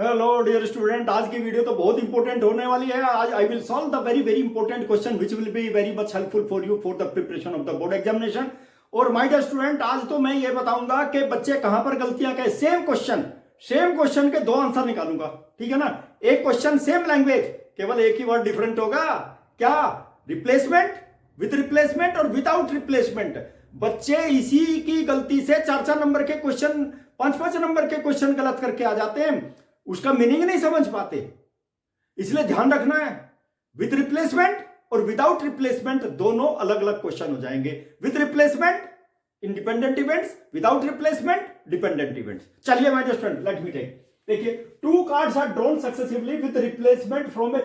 Hello dear student, आज की video तो बहुत इंपॉर्टेंट होने वाली है। आज I will solve the very very important question which will be very much helpful for you for the preparation of the board examination. और my dear student, आज तो मैं ये बताऊंगा कि बच्चे कहां पर गलतियां करें। सेम क्वेश्चन के दो आंसर निकालूंगा, ठीक है ना। एक क्वेश्चन सेम लैंग्वेज, केवल एक ही वर्ड डिफरेंट होगा। क्या? रिप्लेसमेंट, विद रिप्लेसमेंट और विदाउट रिप्लेसमेंट। बच्चे इसी की गलती से 4-4 नंबर के क्वेश्चन, 5-5 नंबर के क्वेश्चन गलत करके आ जाते हैं, उसका मीनिंग नहीं समझ पाते। इसलिए ध्यान रखना है, विद रिप्लेसमेंट और विदाउट रिप्लेसमेंट दोनों अलग अलग क्वेश्चन हो जाएंगे। With replacement independent events, without replacement dependent events. चलिए my dear student, let me take. देखिए, 2 cards are drawn successively with replacement from a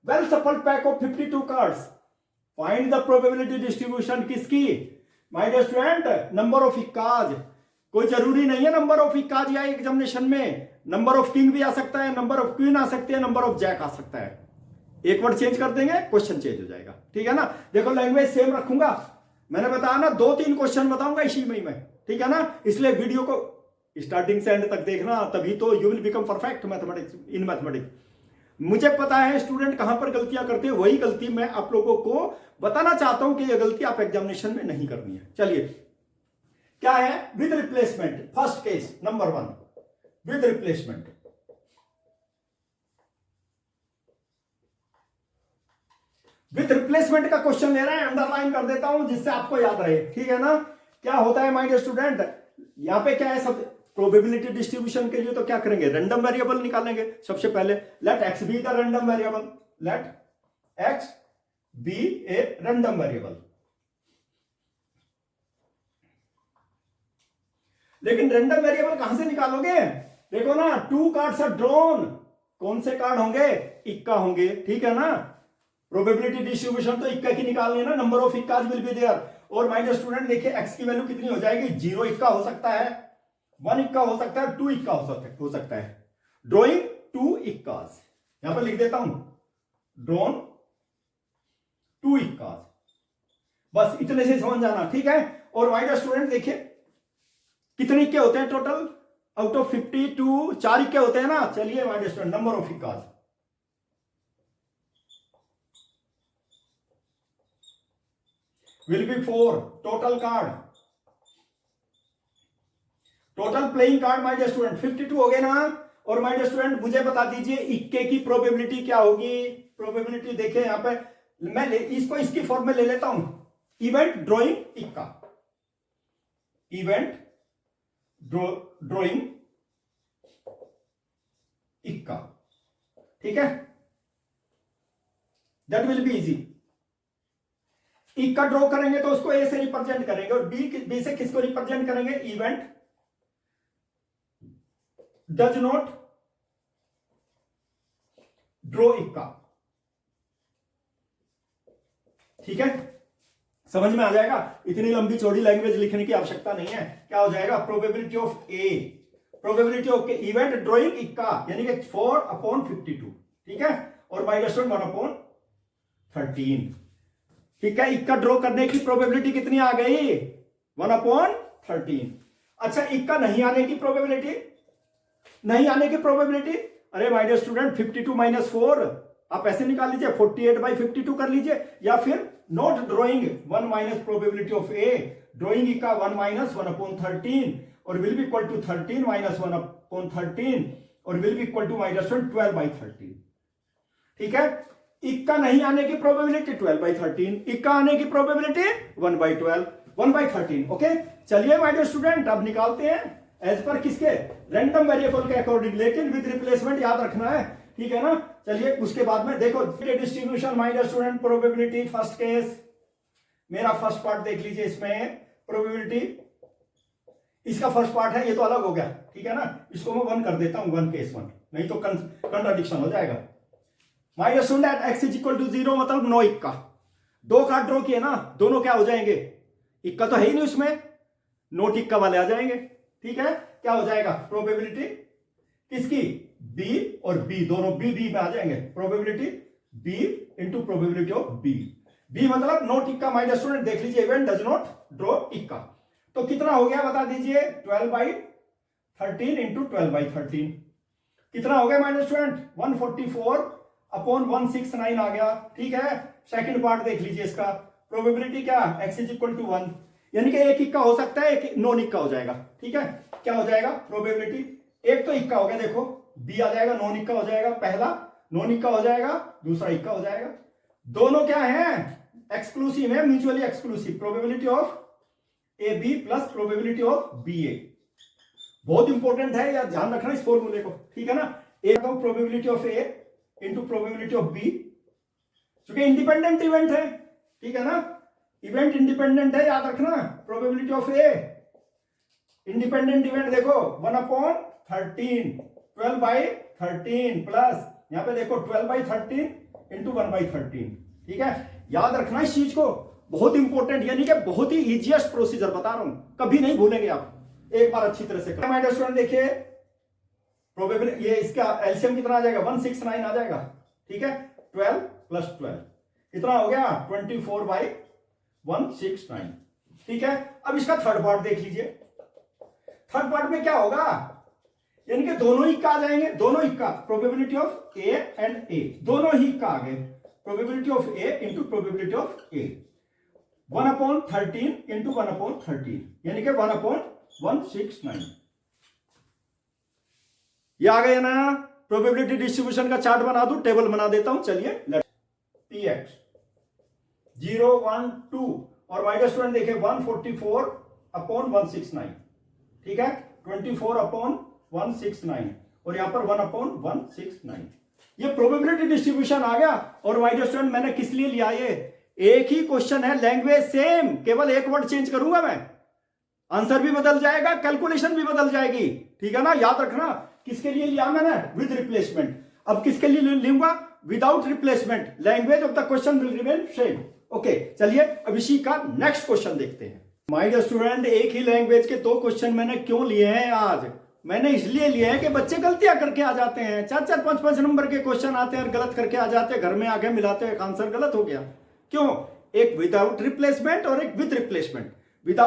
well shuffled pack of 52 cards. Find the probability distribution किसकी? My dear student, number of इक्काज। कोई जरूरी नहीं है number of इक्काज या examination में। Number of king भी आ सकता है, नंबर ऑफ क्वीन आ सकती है, नंबर ऑफ जैक आ सकता है। एक वर्ड चेंज कर देंगे, क्वेश्चन चेंज हो जाएगा, ठीक है ना। देखो, लैंग्वेज सेम रखूंगा। मैंने बताया ना, 2-3 क्वेश्चन बताऊंगा इसी में ही मैं, ठीक है ना। इसलिए वीडियो को स्टार्टिंग से एंड तक देखना, तभी तो you will become perfect mathematics in mathematics. मुझे पता है स्टूडेंट कहां पर गलतियां करते हैं, वही गलती मैं आप लोगों को बताना चाहता हूं कि यह गलती आप एग्जामिनेशन में नहीं करनी है। चलिए, क्या है? With replacement. First case number 1, with replacement. With replacement का क्वेश्चन ले रहे हैं, अंडरलाइन कर देता हूं जिससे आपको याद रहे, ठीक है ना। क्या होता है माय डियर स्टूडेंट, यहां पे क्या है, सब प्रोबेबिलिटी डिस्ट्रीब्यूशन के लिए तो क्या करेंगे, रैंडम वेरिएबल निकालेंगे। सबसे पहले let X be the random variable, let X be a random variable. लेकिन रैंडम वेरिएबल कहां से निकालोगे? देखो ना, 2 कार्ड्स आर ड्रॉन। कौन से कार्ड होंगे? इक्का होंगे, ठीक है ना। प्रोबेबिलिटी डिस्ट्रीब्यूशन तो इक्का की निकालनी है ना, नंबर ऑफ इक्काज विल बी देयर। और माय डियर स्टूडेंट, देखिए एक्स की वैल्यू कितनी हो जाएगी? 0 इक्का हो सकता है, 1 इक्का हो सकता है, 2 इक्का हो सकता है। ड्रॉइंग 2 इक्काज, यहां पर लिख देता हूं, ड्रॉन 2 इक्काज। बस इतने से समझ जाना, ठीक है। और माय डियर स्टूडेंट, देखिए कितने इक्के होते हैं टोटल? आउट ऑफ 52 4 इक्के होते हैं ना। चलिए my dear student, number of इक्काज will be 4 total card, total playing card my dear student 52 हो गए ना। और माय डियर स्टूडेंट, मुझे बता दीजिए इक्के की प्रोबेबिलिटी क्या होगी। प्रोबेबिलिटी देखिए यहां पे, मैं इसको इसकी फॉर्म में ले लेता हूं, इवेंट ड्रॉइंग इक्का, इवेंट ड्रॉइंग इक्का, ठीक है। That will be easy. इक्का ड्रॉ करेंगे तो उसको ए से रिप्रेजेंट करेंगे, और बी से किसको रिप्रेजेंट करेंगे? इवेंट डज नॉट ड्रॉ इक्का, ठीक है। समझ में आ जाएगा, इतनी लंबी चौड़ी लैंग्वेज लिखने की आवश्यकता नहीं है। क्या हो जाएगा? Probability of A, probability of event drawing इक्का, यानी कि 4/52, ठीक है। और माय डियर स्टूडेंट 1/13, ठीक है। इक्का ड्रॉ करने की प्रोबेबिलिटी कितनी आ गई? 1/13। अच्छा, इक्का नहीं आने की प्रोबेबिलिटी, नहीं आने की प्रोबेबिलिटी, अरे माय डियर स्टूडेंट 52 - 4 आप ऐसे निकाल लीजिए, 48/52 कर लीजिए, या फिर not drawing 1 minus probability of A, drawing इक्का 1 - 1/13, और विल बी इक्वल टू 13 - 1/13, और will be equal to my dear student 12/13, ठीक है। इक्का नहीं आने की प्रोबेबिलिटी 12/13, इक्का आने की प्रोबेबिलिटी 1/12, 1/13, ओके। चलिए माय डियर स्टूडेंट, अब निकालते हैं एज पर किसके? रैंडम वेरिएबल के अकॉर्डिंग, लेकिन विद रिप्लेसमेंट याद रखना है, ठीक है ना। चलिए, उसके बाद में देखो distribution my dear student, probability first case, मेरा फर्स्ट पार्ट देख लीजिए। इसमें प्रोबेबिलिटी, इसका फर्स्ट पार्ट है, ये तो अलग हो गया, ठीक है ना। इसको मैं 1 कर देता हूं, 1 केस 1, नहीं तो कंट्राडिक्शन हो जाएगा। माय डियर स्टूडेंट, x = 0 मतलब 9 इक्का। 2 कार्ड ड्रॉ किए ना, दोनों क्या हो जाएंगे? इक्का तो है ही नहीं उसमें, नोट इक्का वाले आ जाएंगे, ठीक है। क्या हो जाएगा? प्रोबेबिलिटी किसकी? बी और बी, दोनों बी में आ जाएंगे। Probability B into probability of B, B मतलब नोट इक्का। माय डियर स्टूडेंट देख लीजिए, इवेंट डज नॉट ड्रॉ इक्का। तो कितना हो गया बता दीजिए? 12/13 इंटू 12/13, कितना हो गया माइनर स्टूडेंट? 144 अपॉन 169 आ गया। ठीक है, सेकंड पार्ट देख लीजिए इसका। प्रोबेबिलिटी क्या? x इज इक्वल टू 1, यानी कि एक इक्का हो सकता है, एक नॉन इक्का हो जाएगा। ठीक है, क्या हो जाएगा प्रोबेबिलिटी? एक तो इक्का हो गया, देखो बी आ जाएगा, नॉन इक्का हो जाएगा, पहला नॉन इक्का हो जाएगा, दूसरा इक्का हो जाएगा। दोनों क्या है? एक्सक्लूसिव है, mutually exclusive. Probability of A B plus probability of B A, बहुत इंपॉर्टेंट है यार, ध्यान रखना इस फॉर्मूले को। ठीक है ना, A probability of A into probability of B, क्योंकि इंडिपेंडेंट इवेंट है। ठीक है ना, इवेंट इंडिपेंडेंट है, याद रखना। Probability of A independent event देखो 1/13, 12/13 प्लस यहां पे देखो 12/13 इंटू 1/13। ठीक है, याद रखना इस चीज को, बहुत इंपॉर्टेंट, यानी कि बहुत ही इजीएस्ट प्रोसीजर बता रहा हूं, कभी नहीं भूलेंगे आप, एक बार अच्छी तरह से कर। माय स्टूडेंट देखिए, प्रोबेबिलिटी ये इसका एलसीएम कितना आ जाएगा? 169 आ जाएगा। ठीक है, 12 प्लस 12 कितना हो गया? 24/169। ठीक है, अब इसका थर्ड पार्ट देख लीजिए। थर्ड पार्ट में क्या होगा? यानी कि दोनों ही इक्का आ जाएंगे, दोनों इक्का। प्रोबेबिलिटी ऑफ ए एंड ए, दोनों ही इक्का आ गए। Probability of A into probability of A, 1/13 into 1/13, यानी कि 1/169। ये आ गया ना। प्रोबेबिलिटी डिस्ट्रीब्यूशन का चार्ट बना दूं, टेबल बना देता हूं, चलिए। पी एक्स 0 1 2 और वाई स्टूडेंट देखे 144/169। ठीक है, 24/169 और यहां पर 1/169। ये प्रोबेबिलिटी डिस्ट्रीब्यूशन आ गया। और वाई स्टूडेंट मैंने किस लिए लिया? ये एक ही क्वेश्चन है, लैंग्वेज सेम, केवल एक वर्ड चेंज करूंगा मैं, आंसर भी बदल जाएगा, कैलकुलेशन भी बदल जाएगी। ठीक है ना, याद रखना। किसके लिए लिया मैंने? With replacement. अब किसके लिए लूंगा? Without replacement. Language of the question will remain same. Okay, चलिए अब इसी का नेक्स्ट क्वेश्चन देखते हैं। माय डियर स्टूडेंट, एक ही लैंग्वेज के दो क्वेश्चन मैंने क्यों लिए हैं आज? मैंने इसलिए लिए हैं कि बच्चे गलतियां करके आ जाते हैं, 4-4 5-5 नंबर के क्वेश्चन आते हैं और गलत करके आ जाते हैं, घर में आके मिलाते हैं, आंसर गलत हो गया। क्यों? एक विदाउट रिप्लेसमेंट और एक विद रिप्लेसमेंट। विद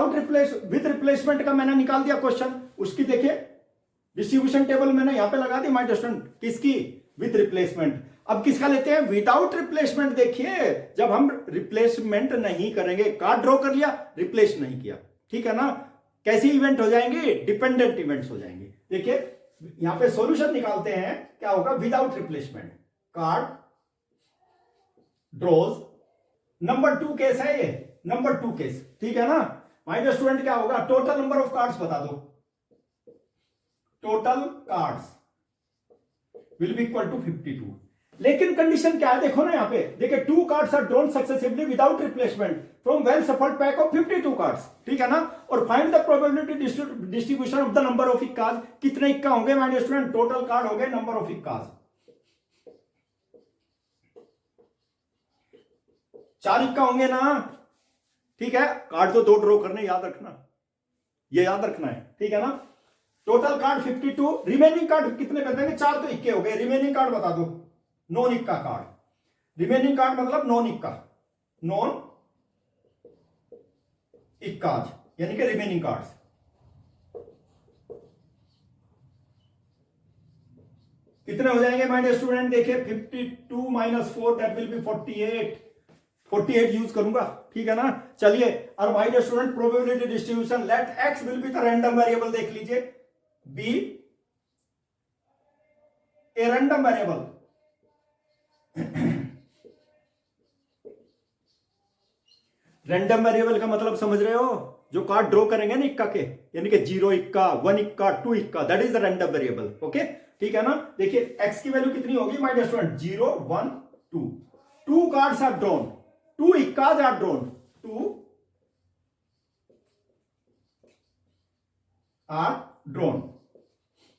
रिप्लेसमेंट का मैंने निकाल दिया क्वेश्चन, उसकी देखिए डिस्ट्रीब्यूशन टेबल मैंने यहां पे लगा दी माय स्टूडेंट। किसकी? With replacement. अब किसका लेते हैं? Without replacement. देखिए, जब हम रिप्लेसमेंट नहीं करेंगे, कार्ड ड्रॉ कर लिया, रिप्लेस नहीं किया, ठीक है ना, कैसी इवेंट हो जाएंगे? डिपेंडेंट इवेंट्स हो जाएंगे। देखिए यहां पे सॉल्यूशन निकालते हैं, क्या होगा? Without replacement, card draws. Number 2 case है ये, नंबर 2 केस। ठीक है ना, माय डियर स्टूडेंट क्या होगा? टोटल नंबर ऑफ कार्ड्स बता दो। Total cards will be equal to 52। लेकिन कंडीशन क्या है? देखो ना यहां पे, देखिए 2 cards are drawn successively without replacement from well shuffled pack of 52 cards. ठीक है ना, और find the probability distribution of the number of इक्काज। कितने इक्का होंगे my dear student? Total card हो गए, नंबर ऑफ इक्काज 4 इक्का होंगे ना। ठीक है, कार्ड तो 2 ड्रॉ करने, याद रखना, ये याद रखना है। ठीक है ना, टोटल कार्ड 52, रिमेनिंग कार्ड कितने बचेंगे? 4 तो इक्के हो गए। रिमेनिंग कार्ड बता दो। नॉन इक्का कार्ड। रिमेनिंग कार्ड मतलब नॉन इक्का, नॉन इक्काज, यानी कि रिमेनिंग कार्ड्स। कितने हो जाएंगे माय डियर स्टूडेंट? देखिए 52 - 4 दैट विल बी 48। 48 यूज करूंगा। ठीक है ना, चलिए। और my dear student, probability distribution, let X will be the random variable. देख लीजिए, be a random variable. Random variable का मतलब समझ रहे हो? जो कार्ड ड्रॉ करेंगे ना इक्का के, यानी कि 0 इक्का, 1 इक्का, 2 इक्का, that is the random variable. Okay, ठीक है ना। देखिए एक्स की वैल्यू कितनी होगी my dear student? 0 1 2। 2 cards are drawn, 2 इक्काज are drawn, 2 are drawn.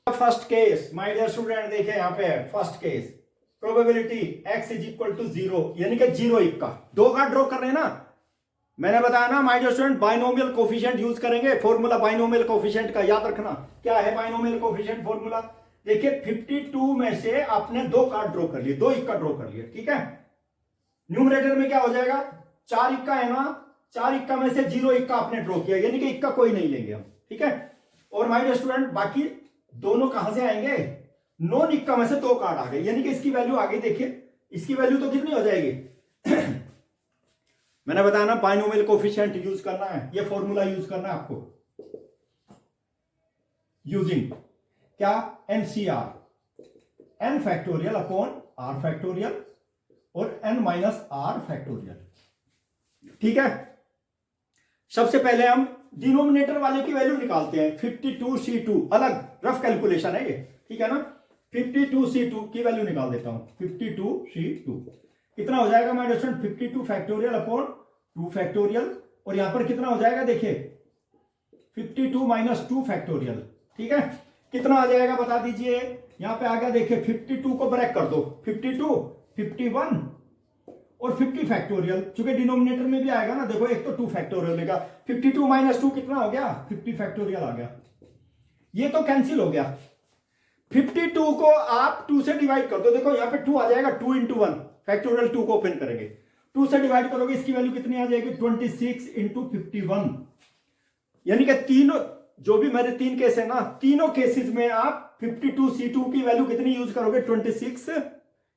First case my dear student, देखिए यहां पे first case, probability x is equal to 0, यानी कि 0 इक्का। 2 कार्ड ड्रॉ कर रहे हैं ना, मैंने बताया ना my dear student, binomial coefficient use करेंगे। फॉर्मूला बाइनोमियल कोफिशिएंट का याद रखना। क्या है बाइनोमियल कोफिशिएंट फॉर्मूला? देखिए 52 में से आपने 2 कार्ड ड्रॉ कर लिए, 2 इक्का ड्रॉ कर लिए। ठीक है, न्यूमरेटर में क्या हो जाएगा? 4 इक्का है ना, 4 इक्का में से 0 इक्का आपने ड्रॉ किया, यानी कि इक्का कोई नहीं लेंगे हम। ठीक है, और माय डियर स्टूडेंट बाकी दोनों कहां से आएंगे? नॉन इक्का में से 2 कार्ड आ गए, यानी कि इसकी वैल्यू आ गई। देखिए इसकी वैल्यू तो कितनी हो जाएगी मैंने बताया ना बाइनोमियल कोफिशिएंट यूज करना है, ये फॉर्मूला यूज करना है आपको, यूजिंग क्या, NCR, N factorial upon R factorial और एन माइनस आर फैक्टोरियल। ठीक है, सबसे पहले हम डिनोमिनेटर वाले की वैल्यू निकालते हैं। 52C2 अलग रफ कैलकुलेशन है ये, ठीक है ना। 52C2 की वैल्यू निकाल देता हूं। 52C2 कितना हो जाएगा my student, 52 factorial upon 2 factorial, और यहां पर कितना हो जाएगा देखिए 52 माइनस 2 फैक्टोरियल। ठीक है, कितना आ जाएगा बता दीजिए। यहां पे आ गया देखिए 52 को ब्रेक कर दो, 52, 51 और 50 फैक्टोरियल, चूंकि डिनोमिनेटर में भी आएगा ना, देखो एक तो 2 फैक्टोरियल लेगा, 52 माइनस 2 कितना हो गया, 50 फैक्टोरियल आ गया। ये तो कैंसिल हो गया। 52 को आप 2 से डिवाइड कर दो, देखो यहां पे 2 आ जाएगा, 2 इंटू 1 फैक्टोरियल 2 को ओपन करेंगे, 2 से डिवाइड करोगे, इसकी वैल्यू कितनी आ जाएगी 26 इंटू 51, यानी कि तीनों जो भी मेरे 3 केस है ना, तीनों केसेस में आप 52C2 की वैल्यू कितनी यूज करोगे 26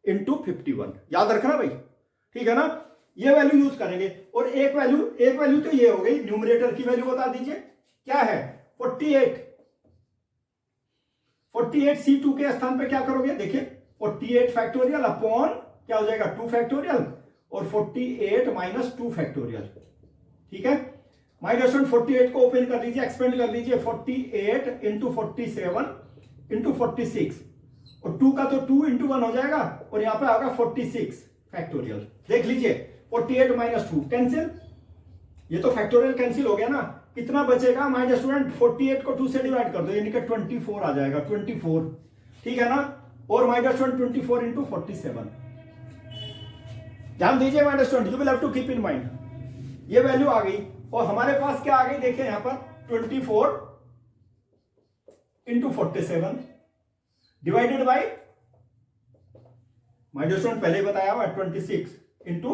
इंटू 51, याद रखना भाई, ठीक है ना। ये वैल्यू यूज करेंगे, और एक वैल्यू तो ये हो गई। न्यूमरेटर की वैल्यू बता दीजिए क्या है 48, 48C2 के स्थान पे क्या करोगे देखिए 48 फैक्टोरियल अपॉन क्या हो जाएगा 2 फैक्टोरियल और 48 माइनस 2 फैक्टोरियल। ठीक है, माइनस 48 को ओपन कर लीजिए, एक्सपेंड कर लीजिए, 48 इंटू 47 इंटू 46, और 2 का तो 2 इंटू 1 हो जाएगा, और यहां पे आएगा 46 फैक्टोरियल। देख लीजिए 48 माइनस 2 कैंसिल, ये तो फैक्टोरियल कैंसिल हो गया ना। कितना बचेगा माय स्टूडेंट, 48 को 2 से डिवाइड कर दो, यानी कि 24 आ जाएगा, 24, ठीक है ना। और माय स्टूडेंट 24 इंटू 47, ध्यान दीजिए my student, you will have to keep in mind, ये वैल्यू आ गई। और हमारे पास क्या आ गई देखिए यहां पर 24 into 47 divided by, my dear student पहले ही बताया हुआ 26 इंटू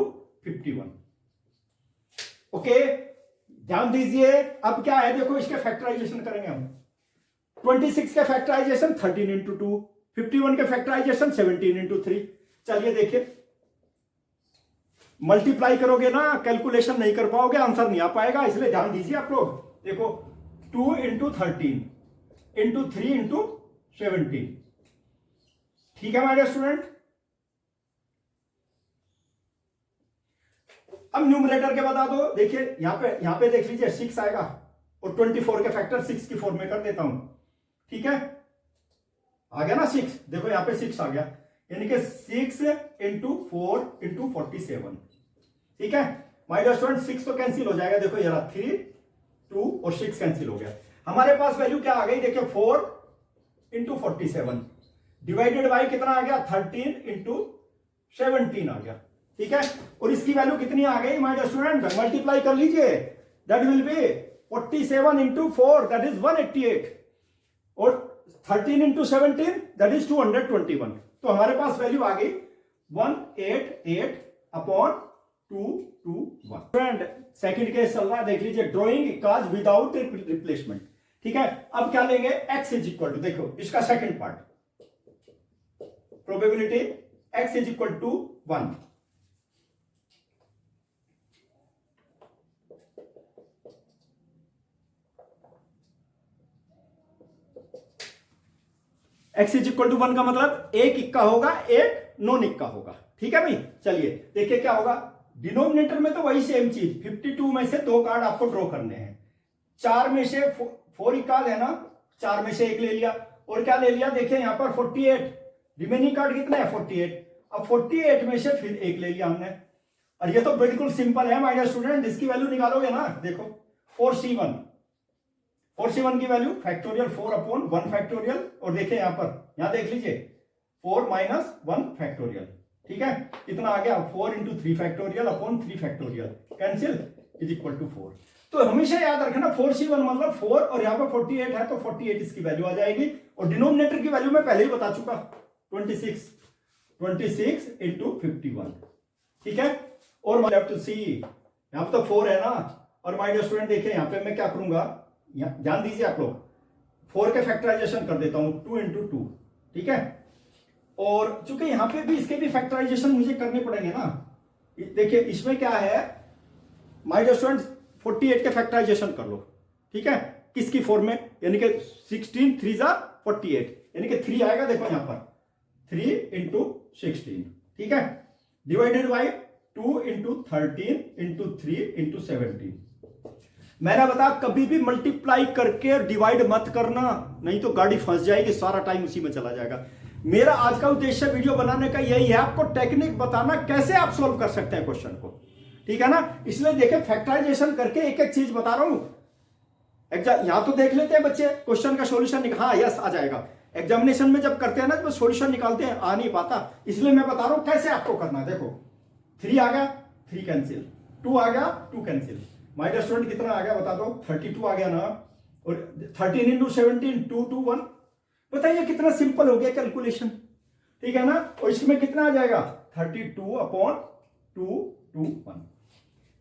51। ओके, ध्यान दीजिए। अब क्या है देखो, इसके फैक्टराइजेशन करेंगे हम। 26 के फैक्टराइजेशन 13 इंटू 2, 51 के फैक्टराइजेशन 17 इंटू 3। चलिए देखिए, मल्टीप्लाई करोगे ना, कैलकुलेशन नहीं कर पाओगे, आंसर नहीं आ पाएगा, इसलिए ध्यान दीजिए आप लोग। देखो 2 इंटू 13 इंटू 3 इंटू 17, ठीक है माय स्टूडेंट। अब न्यूमरेटर के बता दो, देखिए यहां पे देख लीजिए 6 आएगा, और 24 के फैक्टर 6 की फॉर्म में कर देता हूं, ठीक है। आ गया ना 6, देखो यहां पे 6 आ गया, यानी कि 6 इंटू 4 इंटू 47, ठीक है। माय डियर स्टूडेंट 6 तो कैंसिल हो जाएगा, देखो यार 3, 2 और 6 कैंसिल हो गया। हमारे पास वैल्यू क्या आ गई देखिए 4 इंटू 47 डिवाइडेड बाई कितना आ गया 13 इंटू 17 आ गया, ठीक है। और इसकी वैल्यू कितनी आ गई माय डियर स्टूडेंट, मल्टीप्लाई कर लीजिए, that will be 47 into 4 that is 188, और 13 इंटू 17 दैट इज 221। तो हमारे पास वैल्यू आ गई 188 अपॉन 221। फ्रेंड सेकंड केस चल रहा है, देख लीजिए, ड्रॉइंग इक्काज विदाउट रिप्लेसमेंट, ठीक है। अब क्या लेंगे, x इज इक्वल टू, देखो इसका second part, probability x is equal to 1, x is equal to 1 का मतलब एक इक्का होगा, एक नॉन इक्का होगा, ठीक है भाई। चलिए देखिए क्या होगा, डिनोमिनेटर में तो वही सेम चीज, 52 में से 2 कार्ड आपको ड्रॉ करने हैं, 4 में से 4 इक्काल है ना, 4 में से एक ले लिया, और क्या ले लिया देखिए यहां पर 48, रिमेनिंग कार्ड कितना है 48, अब 48 में से फिर एक ले लिया हमने। और ये तो बिल्कुल सिंपल है माय डियर स्टूडेंट, इसकी वैल्यू निकालोगे ना, देखो 4C1 की वैल्यू फैक्टोरियल 4 अपॉन 1 फैक्टोरियल, और देखिए यहां देख लीजिए 4 माइनस 1 फैक्टोरियल, ठीक है। कितना आ गया 4 into 3 factorial upon 3 factorial, cancel, is equal to 4। तो हमेशा याद रखना 4C1 मतलब 4, और यहां पर 48 है तो 48 इसकी वैल्यू आ जाएगी, और डिनोमिनेटर की वैल्यू मैं पहले ही बता चुका 26 इंटू 51, ठीक है। और माय टू सी, यहां पर तो 4 है ना, और माय डियर स्टूडेंट देखिए यहां पे मैं क्या करूंगा, ध्यान दीजिए आप लोग, 4 के फैक्टराइजेशन कर देता हूं, 2 इंटू 2, ठीक है। और चूंकि यहां पे भी इसके भी फैक्टराइजेशन मुझे करने पड़ेंगे ना, देखिए इसमें क्या है, माय डियर स्टूडेंट्स 48 के फैक्टराइजेशन कर लो, ठीक है, किसकी फॉर्म में, यानी कि 16 3 जा 48, यानी कि 3 आएगा, देखो यहां पर 3 इंटू 16, ठीक है, divided by 2 into 13 into 3 into 17। मैंने बताया कभी भी मल्टीप्लाई करके डिवाइड मत करना, नहीं तो गाड़ी फंस जाएगी, सारा टाइम उसी में चला जाएगा। मेरा आज का उद्देश्य वीडियो बनाने का यही है, आपको टेक्निक बताना कैसे आप सोल्व कर सकते हैं क्वेश्चन को, ठीक है ना। इसलिए देखिए फैक्टराइजेशन करके एक एक चीज बता रहा हूं। यहां तो देख लेते हैं बच्चे क्वेश्चन का सॉल्यूशन, हाँ यस आ जाएगा। एग्जामिनेशन में जब करते हैं ना, जब सॉल्यूशन निकालते हैं आ नहीं पाता, इसलिए मैं बता रहा हूं कैसे आपको करना है। देखो 3 आ गया, 3 कैंसिल, 2 आ गया, 2 कैंसिल। माय डियर स्टूडेंट कितना आ गया बता दो, 32 आ गया ना, और 13 इंटू 17 2 2 1। बताइए कितना सिंपल हो गया कैलकुलेशन, ठीक है ना। और इसमें कितना आ जाएगा 32 अपॉन 2 2 1।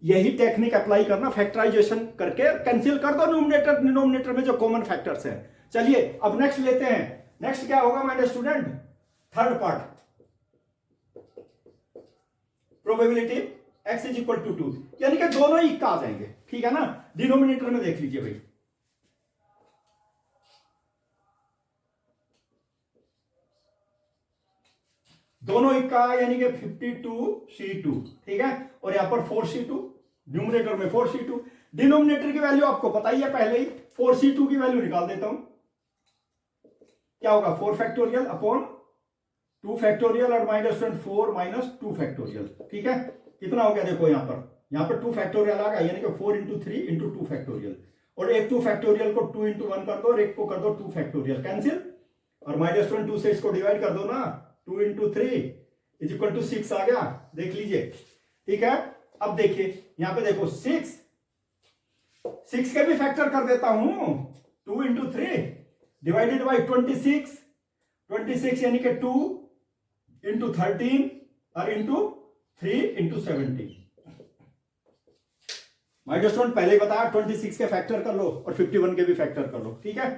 यही टेक्निक अप्लाई करना, फैक्टराइजेशन करके कैंसिल कर दो न्यूमरेटर डिनोमिनेटर में जो कॉमन फैक्टर्स हैं। चलिए अब नेक्स्ट लेते हैं। नेक्स्ट क्या होगा my dear student, third part, probability x is equal to 2, यानी कि दोनों ही इक्का आ जाएंगे, ठीक है ना। डिनोमिनेटर में देख लीजिए भाई, दोनों इक्का यानी कि 52c2, ठीक है, और यहां पर 4c2, न्यूमरेटर में 4c2, डिनोमिनेटर की वैल्यू आपको पता ही है पहले ही, 4c2 की वैल्यू निकाल देता हूं, क्या होगा 4 फैक्टोरियल अपॉन 2 फैक्टोरियल और माइनस 4 माइनस 2 फैक्टोरियल, ठीक है। कितना हो गया देखो यहां पर 2 फैक्टोरियल आ गया, यानी कि 4 इंटू 3 इंटू 2 फैक्टोरियल, और एक 2 फैक्टोरियल को 2 इंटू 1 कर दो और एक को कर दो 2 फैक्टोरियल, कैंसिल, और माइनस 2 से इसको डिवाइड कर दो ना, 2 इंटू 3 इज इक्वल टू 6 आ गया, देख लीजिए, ठीक है। अब देखिए यहां पे देखो 6 के भी फैक्टर कर देता हूं, 2 इंटू 3 डिवाइडेड बाई 26 यानी कि 2 इंटू 13 और into 3 into 17। My dear student पहले ही बताया 26 के फैक्टर कर लो और 51 के भी फैक्टर कर लो, ठीक है,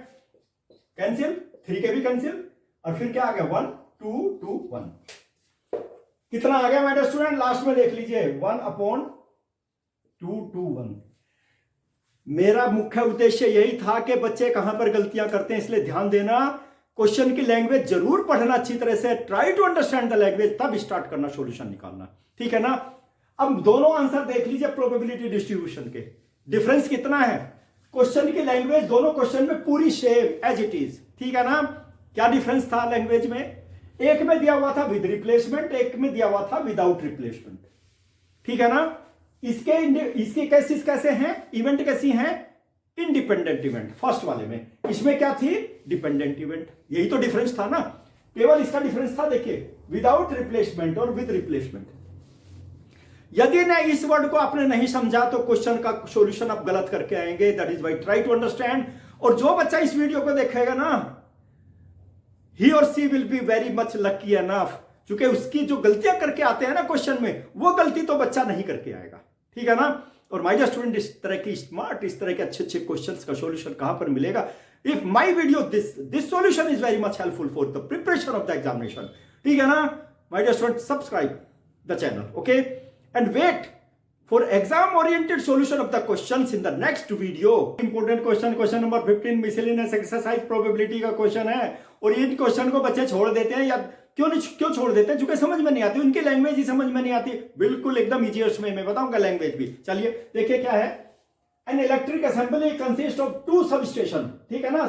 कैंसिल, 3 के भी कैंसिल, और फिर क्या आ गया 1 2 2 1। कितना आ गया माय डियर स्टूडेंट, लास्ट में देख लीजिए 1 अपॉन 2 2 1। मेरा मुख्य उद्देश्य यही था कि बच्चे कहां पर गलतियां करते हैं, इसलिए ध्यान देना, क्वेश्चन की लैंग्वेज जरूर पढ़ना अच्छी तरह से, try to understand the language, तब स्टार्ट करना सॉल्यूशन निकालना, ठीक है ना। अब दोनों आंसर देख लीजिए प्रोबेबिलिटी डिस्ट्रीब्यूशन के, डिफरेंस कितना है, क्वेश्चन की लैंग्वेज दोनों क्वेश्चन में पूरी सेम एज इट इज, ठीक है ना। क्या डिफरेंस था लैंग्वेज में, एक में दिया हुआ था विद रिप्लेसमेंट, एक में दिया हुआ था विदाउट रिप्लेसमेंट, ठीक है ना। इसके केसेस कैसे हैं, इवेंट कैसी हैं, इंडिपेंडेंट इवेंट फर्स्ट वाले में, इसमें क्या थी डिपेंडेंट इवेंट, यही तो डिफरेंस था ना, केवल इसका डिफरेंस था, देखिए विदाउट रिप्लेसमेंट और विद रिप्लेसमेंट। यदि ना इस वर्ड को आपने नहीं समझा तो क्वेश्चन का सॉल्यूशन आप गलत करके आएंगे, that is why try to understand. और जो बच्चा इस वीडियो को देखेगा ना, ही और she will be very much lucky enough, क्योंकि उसकी जो गलतियां करके आते हैं ना क्वेश्चन में, वो गलती तो बच्चा नहीं करके आएगा, ठीक है ना। और माय डियर स्टूडेंट इस तरह की स्मार्ट, इस तरह के अच्छे अच्छे क्वेश्चंस का सॉल्यूशन कहां पर मिलेगा, if my video this solution is very much helpful for the preparation of the examination, ठीक है ना। My dear student subscribe the channel, okay, and wait for exam oriented solution of the questions in the next video। important question number 15 miscellaneous exercise probability का question है, और इन question को बच्चे छोड़ देते हैं, या क्यों छोड़ देते हैं, क्योंकि समझ में नहीं आती, उनकी लैंग्वेज ही समझ में नहीं आती, बिल्कुल एकदम इजियर्स में मैं बताऊंगा लैंग्वेज भी। चलिए देखिए क्या है, an electric assembly consist of 2 sub station, ठीक है ना,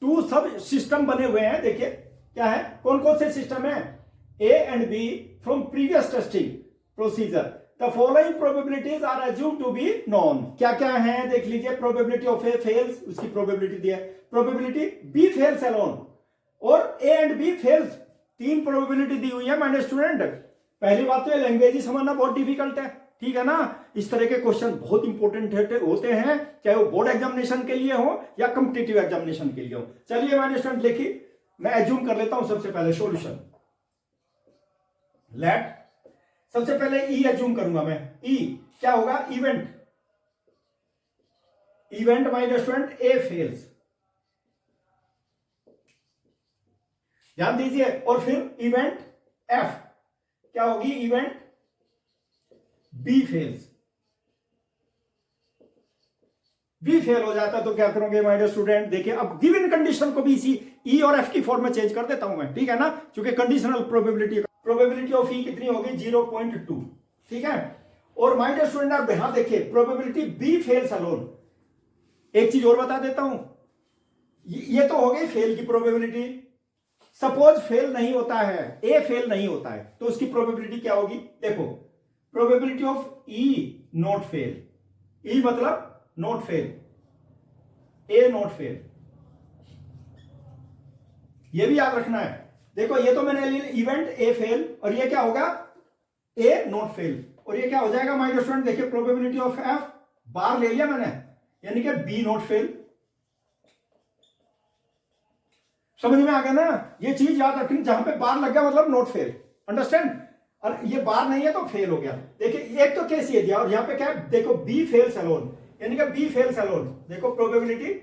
2 सब सिस्टम बने हुए हैं, देखिए क्या है, कौन कौन से सिस्टम है, A and B, from previous testing procedure the following probabilities are assumed to be known। क्या क्या है देख लीजिए, probability of A fails, उसकी probability दी है, probability B fails alone, और A and B fails, 3 probability दी हुई है माय स्टूडेंट। पहली बात तो ये लैंग्वेज ही समझना बहुत डिफिकल्ट है, ठीक है ना। इस तरह के क्वेश्चन बहुत इंपॉर्टेंट होते हैं, चाहे वो बोर्ड एग्जामिनेशन के लिए हो या कॉम्पिटिटिव एग्जामिनेशन के लिए हो। चलिए माय स्टूडेंट देखिए, मैं एज्यूम कर लेता हूं सबसे पहले सॉल्यूशन, लेट सबसे पहले ई एज्यूम करूंगा मैं, ई क्या होगा, event my dear student A fails, ध्यान दीजिए। और फिर इवेंट एफ क्या होगी, event B fails, B fail हो जाता तो क्या करोगे माय डियर स्टूडेंट, देखिए अब गिवन कंडीशन को भी इसी ई और एफ की फॉर्म में चेंज कर देता हूं मैं, ठीक है ना, क्योंकि कंडीशनल प्रोबेबिलिटी ऑफ ई कितनी होगी 0.2, ठीक है। और माय डियर स्टूडेंट आप यहां देखिए प्रोबेबिलिटी बी फेल्स अलोन, एक चीज और बता देता हूं, ये तो हो गई फेल की प्रोबेबिलिटी। सपोज फेल नहीं होता है, ए फेल नहीं होता है, तो उसकी प्रोबेबिलिटी क्या होगी, देखो probability of E not fail, E मतलब not fail, A not fail, ये भी याद रखना है। देखो ये तो मैंने ले इवेंट ए फेल, और ये क्या होगा ए नॉट फेल, और ये क्या हो जाएगा माय डियर स्टूडेंट, देखिए प्रोबेबिलिटी ऑफ एफ बार ले लिया मैंने, यानी कि बी नॉट फेल। समझ में आ गया ना, ये चीज याद रखनी, जहां पे बार लग गया मतलब नॉट फेल, अंडरस्टैंड, और ये बार नहीं है तो फेल हो गया। देखिए एक तो केस ये दिया, और यहां पे क्या है, देखो बी फेल्स अलोन, यानी कि बी फेल्स अलोन, देखो प्रोबेबिलिटी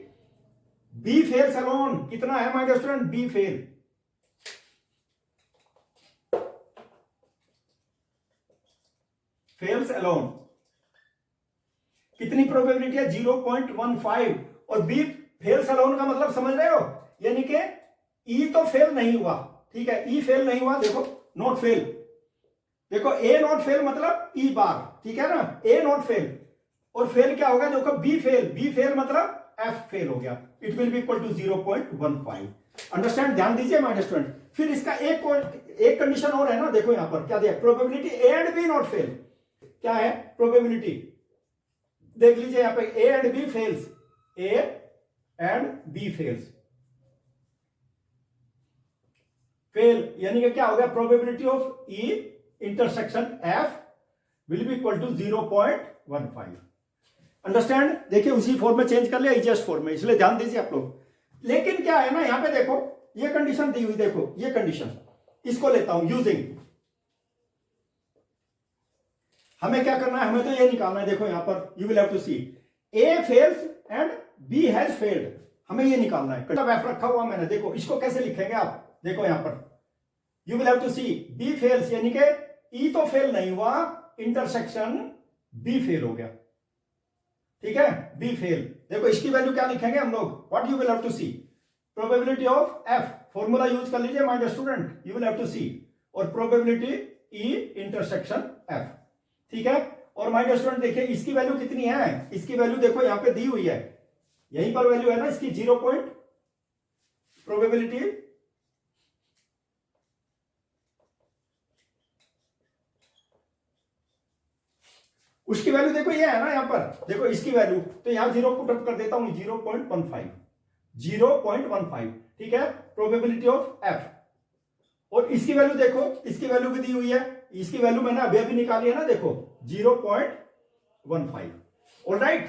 बी फेल्स अलोन कितना है my dear student, B fail, fails alone कितनी प्रोबेबिलिटी है 0.15, और बी फेल्स अलोन का मतलब समझ रहे हो, यानी कि ई तो फेल नहीं हुआ, ठीक है, ई फेल नहीं हुआ, देखो नॉट फेल, देखो ए नॉट फेल मतलब ई बार, ठीक है ना, ए नॉट फेल, और फेल क्या होगा, देखो बी फेल मतलब एफ फेल हो गया, it will be equal to 0.15, understand, ध्यान दीजिए माय डियर स्टूडेंट। फिर इसका एक कंडीशन और है ना, देखो यहां पर क्या दिया, probability A and B not fail, क्या है प्रोबेबिलिटी, देख लीजिए यहां पे A and B fails, A and B fails, fail यानी कि क्या हो गया, probability of E intersection F will be equal to 0.15, understand. देखिए उसी फॉर्म में चेंज कर लिया, इजिएस्ट फॉर्म में, इसलिए ध्यान दीजिए आप लोग। लेकिन क्या है ना, यहां पे देखो ये कंडीशन दी हुई, देखो ये कंडीशन, इसको लेता हूं यूजिंग, हमें क्या करना है, हमें तो ये निकालना है, देखो यहां पर you will have to see A fails and B has failed, हमें ये निकालना है, एफ रखा हुआ मैंने, देखो इसको कैसे लिखेंगे आप, देखो यहां पर you will have to see B fails, यानी कि ई तो फेल नहीं हुआ, इंटरसेक्शन बी फेल हो गया, ठीक है, बी फेल। देखो इसकी वैल्यू क्या लिखेंगे हम लोग, what you will have to see, probability of F, formula use कर लीजिए my dear student, you will have to see, और प्रोबेबिलिटी ई इंटरसेक्शन एफ, ठीक है। और माय डियर स्टूडेंट देखिए इसकी वैल्यू कितनी है, इसकी वैल्यू देखो यहां पे दी हुई है, यहीं पर वैल्यू है ना इसकी, 0 पॉइंट प्रोबेबिलिटी उसकी वैल्यू देखो ये है ना यहां पर, देखो इसकी वैल्यू, तो यहां 0 पुट अप कर देता हूं, 0.15, 0.15, ठीक है, प्रोबेबिलिटी ऑफ एफ। और इसकी वैल्यू देखो, इसकी वैल्यू भी दी हुई है, इसकी वैल्यू मैंने अभी अभी निकाली है ना, देखो 0.15, ऑलराइट।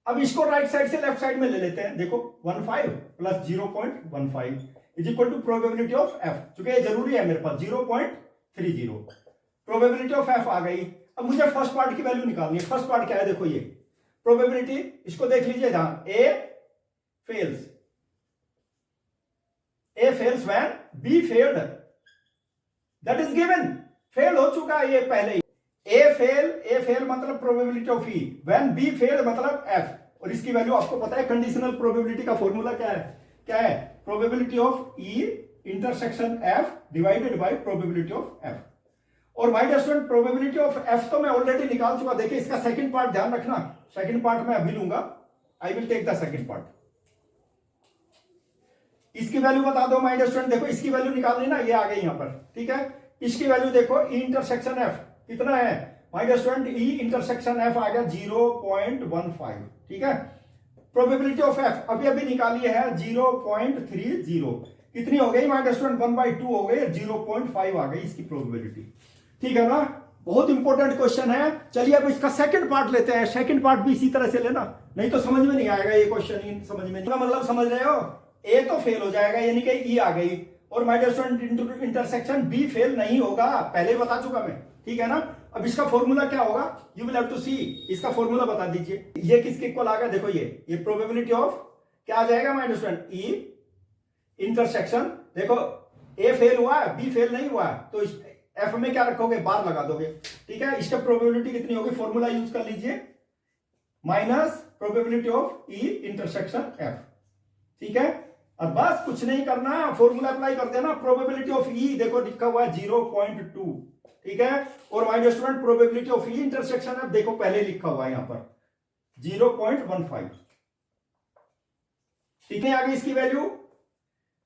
अब इसको राइट साइड से लेफ्ट साइड में ले लेते हैं, देखो 15 plus 0.15 is equal to probability of F, क्योंकि ये जरूरी है मेरे पास, 0.30, प्रोबेबिलिटी ऑफ एफ आ गई। अब मुझे फर्स्ट पार्ट की वैल्यू निकालनी है, फर्स्ट पार्ट क्या है, देखो ये प्रोबेबिलिटी, इसको देख लीजिए जहां A fails, A fails when B failed, that is given, fail हो चुका है ये पहले ही, ए फेल मतलब probability of E, when B failed मतलब एफ, और इसकी वैल्यू आपको पता है, कंडीशनल प्रोबेबिलिटी का फॉर्मूला क्या है, probability of E intersection F divided by probability of F. और my dear student probability of F तो मैं ऑलरेडी निकाल चुका, देखिए इसका सेकंड पार्ट ध्यान रखना, सेकंड पार्ट मैं अभी लूंगा, I will take the second part. इसकी वैल्यू बता दो माय डियर स्टूडेंट, देखो इसकी वैल्यू निकालनी ना, ये आ गई यहां पर, ठीक है। इसकी वैल्यू देखो ई इंटरसेक्शन एफ कितना है my dear student, E intersection F आ गया 0.15, ठीक है। प्रोबेबिलिटी ऑफ एफ अभी अभी निकाली है 0.30, कितनी हो गई माय डियर स्टूडेंट, 1/2 हो गई, 0.5 आ गई इसकी प्रोबेबिलिटी, ठीक है ना। बहुत इंपॉर्टेंट क्वेश्चन है। चलिए अब इसका सेकंड पार्ट लेते हैं, सेकंड पार्ट भी इसी तरह से लेना, नहीं तो समझ में नहीं आएगा ये क्वेश्चन, ही समझ में नहीं, मतलब समझ रहे हो, ए तो फेल हो जाएगा यानी कि ई आ गई, और my dear student intersection B fail नहीं होगा, पहले ही बता चुका मैं, ठीक है ना। अब इसका फॉर्मूला क्या होगा, यू विल हैव टू सी, इसका फॉर्मूला बता दीजिए, ये किसके इक्वल आ गया, देखो ये प्रोबेबिलिटी ऑफ क्या आ जाएगा my dear student, E intersection, देखो ए फेल हुआ है, बी फेल नहीं हुआ है, तो एफ में क्या रखोगे, बार लगा दोगे। ठीक है, इसका प्रोबेबिलिटी कितनी होगी, फॉर्मूला यूज कर लीजिए, minus probability of E intersection F. ठीक है, अब बस कुछ नहीं करना, फॉर्मूला अप्लाई कर देना। प्रोबेबिलिटी ऑफ ई देखो लिखा हुआ है 0.2। ठीक है, और my dear student probability of E intersection F देखो पहले लिखा हुआ है यहां पर 0.15। कितनी आ गई इसकी वैल्यू,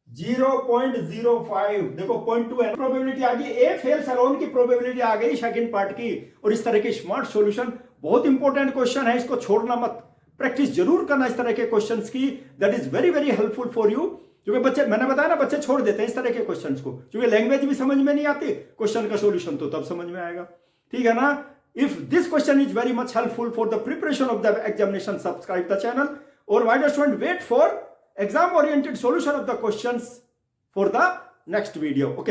0.05। देखो 0.2 है, प्रोबेबिलिटी आ गई। ए फेल सलोन की प्रोबेबिलिटी आ गई सेकंड पार्ट की। और इस तरह के स्मार्ट सॉल्यूशन, बहुत इंपॉर्टेंट क्वेश्चन है, इसको छोड़ना मत, प्रैक्टिस जरूर करना इस तरह के क्वेश्चंस की। That is very very helpful for you. क्योंकि बच्चे, मैंने बताया ना, बच्चे छोड़ देते हैं इस तरह के क्वेश्चंस को, क्योंकि लैंग्वेज भी समझ में नहीं आती, क्वेश्चन का सॉल्यूशन तो तब समझ में आएगा। ठीक है ना। If this question is very much helpful for the preparation of the examination, subscribe the channel. और my dear student, wait for exam oriented solution of the questions for the next video. Okay.